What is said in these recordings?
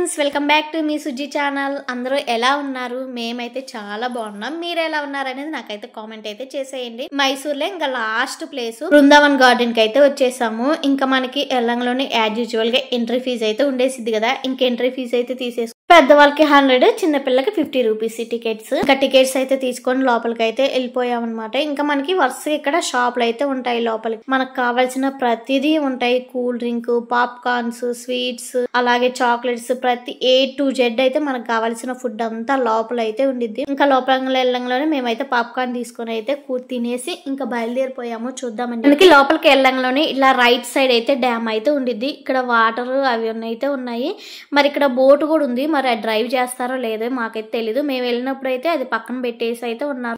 Friends welcome back to మీ Suji channel. అందరూ ఎలా ఉన్నారు? మేమైతే చాలా బాగున్నాం. మీరు ఎలా ఉన్నారు అనేది నాకైతే కామెంట్ అయితే చేసేయండి. మైసూర్లో ఇంకా లాస్ట్ ప్లేస్ బృందావన్ గార్డెన్ కి అయితే వచ్చేసాము. ఇంకా మనకి ఎల్లంలోనే యాజ్ యూజువల్ గా ఎంట్రీ ఫీజు అయితే ఉండేసిద్ది కదా. ఇంకా ఎంట్రీ ఫీజు అయితే తీసేసి పెద్దవాళ్ళకి 100, చిన్న పిల్లకి 50 రూపీస్ టికెట్స్. ఇంకా టికెట్స్ అయితే తీసుకొని లోపలికి అయితే వెళ్ళిపోయాం అనమాట. ఇంకా మనకి వరుసగా ఇక్కడ షాపులు అయితే ఉంటాయి. లోపలికి మనకు కావాల్సిన ప్రతిదీ ఉంటాయి. కూల్ డ్రింక్, పాప్కార్న్స్, స్వీట్స్, అలాగే చాక్లెట్స్, ప్రతి A to Z అయితే మనకు కావాల్సిన ఫుడ్ అంతా లోపల అయితే ఉండిద్ది. ఇంకా లోపల వెళ్ళంలోనే మేమైతే పాప్కార్న్ తీసుకొని అయితే తినేసి ఇంకా బయలుదేరిపోయాము. చూద్దామండి. మనకి లోపలికి వెళ్ళంలోనే ఇలా రైట్ సైడ్ అయితే డ్యామ్ అయితే ఉండిద్ది. ఇక్కడ వాటర్ అవి అయితే ఉన్నాయి. మరి ఇక్కడ బోట్ కూడా ఉంది. మరి డ్రైవ్ చేస్తారో లేదో మాకైతే తెలీదు. మేము వెళ్ళినప్పుడు అయితే అది పక్కన పెట్టేసి అయితే ఉన్నారు.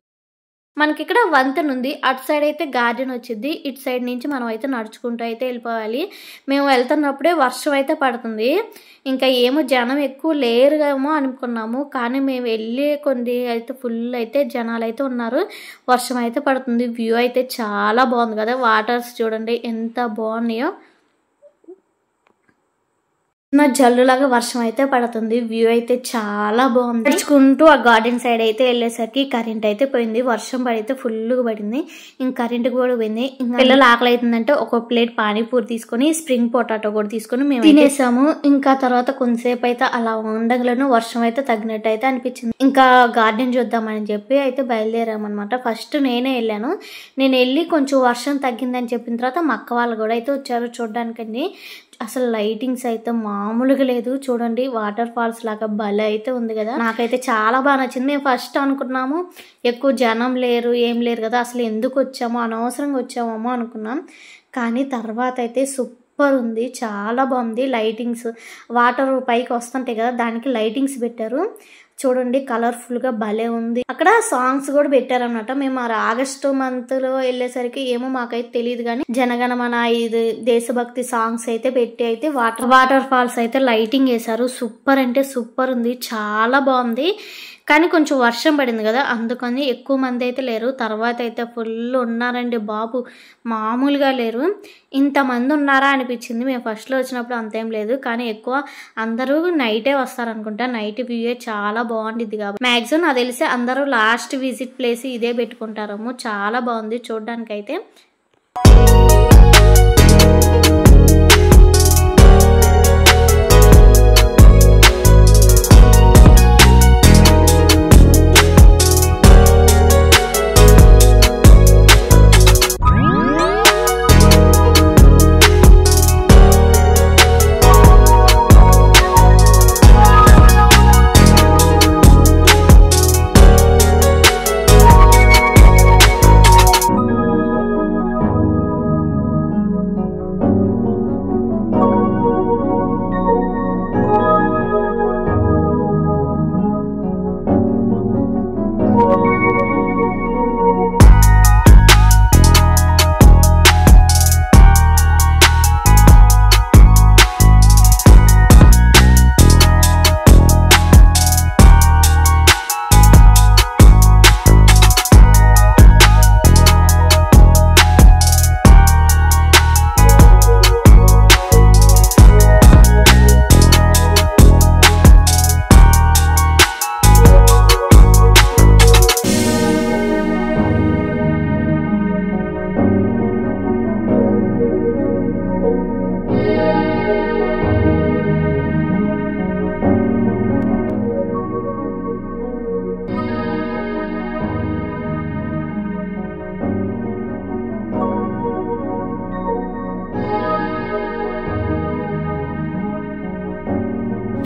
మనకి ఇక్కడ వంతెన ఉంది. అటు సైడ్ అయితే గార్డెన్ వచ్చింది. ఇటు సైడ్ నుంచి మనం అయితే నడుచుకుంటూ అయితే వెళ్ళిపోవాలి. మేము వెళ్తున్నప్పుడే వర్షం అయితే పడుతుంది. ఇంకా ఏమో జనం ఎక్కువ లేరుగేమో అనుకున్నాము. కానీ మేము వెళ్ళే కొన్ని అయితే ఫుల్ అయితే జనాలు అయితే ఉన్నారు. వర్షం అయితే పడుతుంది. వ్యూ అయితే చాలా బాగుంది కదా. వాటర్స్ చూడండి ఎంత బాగున్నాయో. జల్లులాగా వర్షం అయితే పడుతుంది. వ్యూ అయితే చాలా బాగుంది. నడుచుకుంటూ ఆ గార్డెన్ సైడ్ అయితే వెళ్ళేసరికి కరెంట్ అయితే పోయింది. వర్షం పడితే ఫుల్గా పడింది. ఇంకా కరెంట్ కూడా పోయింది. ఇంకా పిల్లలు ఆకలి అవుతుందంటే ఒక ప్లేట్ పానీపూరి తీసుకొని స్ప్రింగ్ పొటాటో కూడా తీసుకొని మేము తినేసాము. ఇంకా తర్వాత కొంతసేపు అయితే అలా ఉండగలను వర్షం అయితే తగ్గినట్టు అయితే అనిపించింది. ఇంకా గార్డెన్ చూద్దామని చెప్పి అయితే బయలుదేరామన్నమాట. ఫస్ట్ నేనే వెళ్ళాను. నేను వెళ్ళి కొంచెం వర్షం తగ్గిందని చెప్పిన తర్వాత మా అక్క వాళ్ళు కూడా అయితే వచ్చారు చూడడానికండి. అసలు లైటింగ్స్ అయితే మామూలుగా లేదు. చూడండి వాటర్ ఫాల్స్ లాగా భలే అయితే ఉంది కదా. నాకైతే చాలా బాగా నచ్చింది. మేము ఫస్ట్ అనుకున్నాము ఎక్కువ జనం లేరు ఏం లేరు కదా, అసలు ఎందుకు వచ్చామో అనవసరంగా వచ్చామో అనుకున్నాం. కానీ తర్వాత అయితే సూపర్ ఉంది. చాలా బాగుంది. లైటింగ్స్ వాటర్ పైకి వస్తుంటాయి కదా, దానికి లైటింగ్స్ పెట్టారు. చూడండి కలర్ఫుల్ గా భలే ఉంది. అక్కడ సాంగ్స్ కూడా పెట్టారనమాట. మేము ఆగస్టు మంత్ లో వెళ్ళేసరికి ఏమో మాకైతే తెలియదు కానీ జనగణమన ఇది దేశభక్తి సాంగ్స్ అయితే పెట్టి అయితే వాటర్ ఫాల్స్ అయితే లైటింగ్ వేశారు. సూపర్ అంటే సూపర్ ఉంది. చాలా బాగుంది. కానీ కొంచెం వర్షం పడింది కదా, అందుకని ఎక్కువ మంది అయితే లేరు. తర్వాత అయితే ఫుల్ ఉన్నారండి బాబు, మామూలుగా లేరు. ఇంతమంది ఉన్నారా అనిపించింది. మేము ఫస్ట్లో వచ్చినప్పుడు అంతేం లేదు. కానీ ఎక్కువ అందరూ నైటే వస్తారనుకుంటా. నైట్ వ్యూ చాలా బాగుండిద్ది కాబట్టి మ్యాక్సిమం నాకు తెలిసి అందరూ లాస్ట్ విజిట్ ప్లేస్ ఇదే పెట్టుకుంటారేమో. చాలా బాగుంది చూడడానికి అయితే.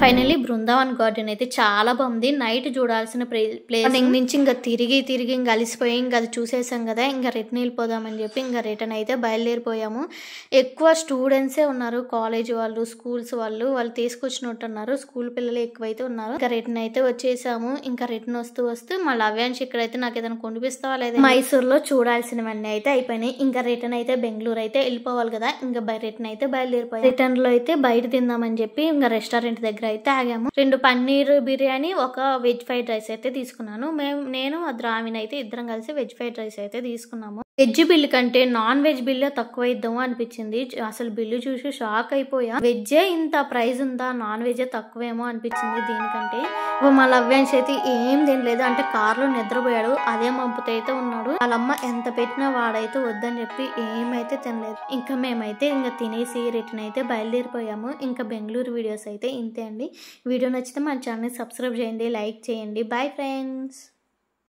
ఫైనల్లీ బృందావన్ గార్డెన్ అయితే చాలా బాగుంది. నైట్ చూడాల్సిన ప్లేస్ నుంచి ఇంకా తిరిగి ఇంకా అలిసిపోయి ఇంకా అది చూసేసాం కదా, ఇంకా రిటర్న్ వెళ్ళిపోదామని చెప్పి ఇంకా రిటర్న్ అయితే బయలుదేరిపోయాము. ఎక్కువ స్టూడెంట్సే ఉన్నారు. కాలేజ్ వాళ్ళు, స్కూల్స్ వాళ్ళు తీసుకొచ్చినట్టున్నారు. స్కూల్ పిల్లలు ఎక్కువైతే ఉన్నారు. ఇంకా రిటర్న్ అయితే వచ్చేసాము. ఇంకా రిటర్న్ వస్తూ మళ్ళీ అవ్యాన్స్ ఇక్కడైతే నాకు ఏదైనా కొనిపిస్తావా లేదా, మైసూర్లో చూడాల్సినవన్నీ అయితే అయిపోయినాయి. ఇంకా రిటర్న్ అయితే బెంగళూరు అయితే వెళ్ళిపోవాలి కదా. ఇంకా రిటర్న్ అయితే బయలుదేరిపోయాం. రిటర్న్ లో అయితే బయట తిందామని చెప్పి ఇంకా రెస్టారెంట్ దగ్గర అయితే ఆగాము. 2 పన్నీర్ బిర్యానీ, ఒక వెజ్ ఫ్రైడ్ రైస్ అయితే తీసుకున్నాను. నేను ద్రావిన్ అయితే ఇద్దరం కలిసి వెజ్ ఫ్రైడ్ రైస్ అయితే తీసుకున్నాము. వెజ్ బిల్లు కంటే నాన్ వెజ్ బిల్లే తక్కువ ఇద్దాము అనిపించింది. అసలు బిల్లు చూసి షాక్ అయిపోయా. వెజ్జే ఇంత ప్రైస్ ఉందా, నాన్ వెజ్ తక్కువేమో అనిపించింది దీనికంటే. మా లవ్యాన్స్ అయితే ఏం తినలేదు, అంటే కార్లో నిద్రపోయాడు. అదే మంపుతో అయితే ఉన్నాడు. వాళ్ళమ్మ ఎంత పెట్టినా వాడైతే వద్దని చెప్పి ఏమైతే తినలేదు. ఇంకా మేమైతే ఇంకా తినేసి రిటర్న్ అయితే బయలుదేరిపోయాము. ఇంకా బెంగళూరు వీడియోస్ అయితే ఇంతే అండి. వీడియో నచ్చితే మన ఛానల్ సబ్స్క్రైబ్ చేయండి, లైక్ చేయండి. Bye friends.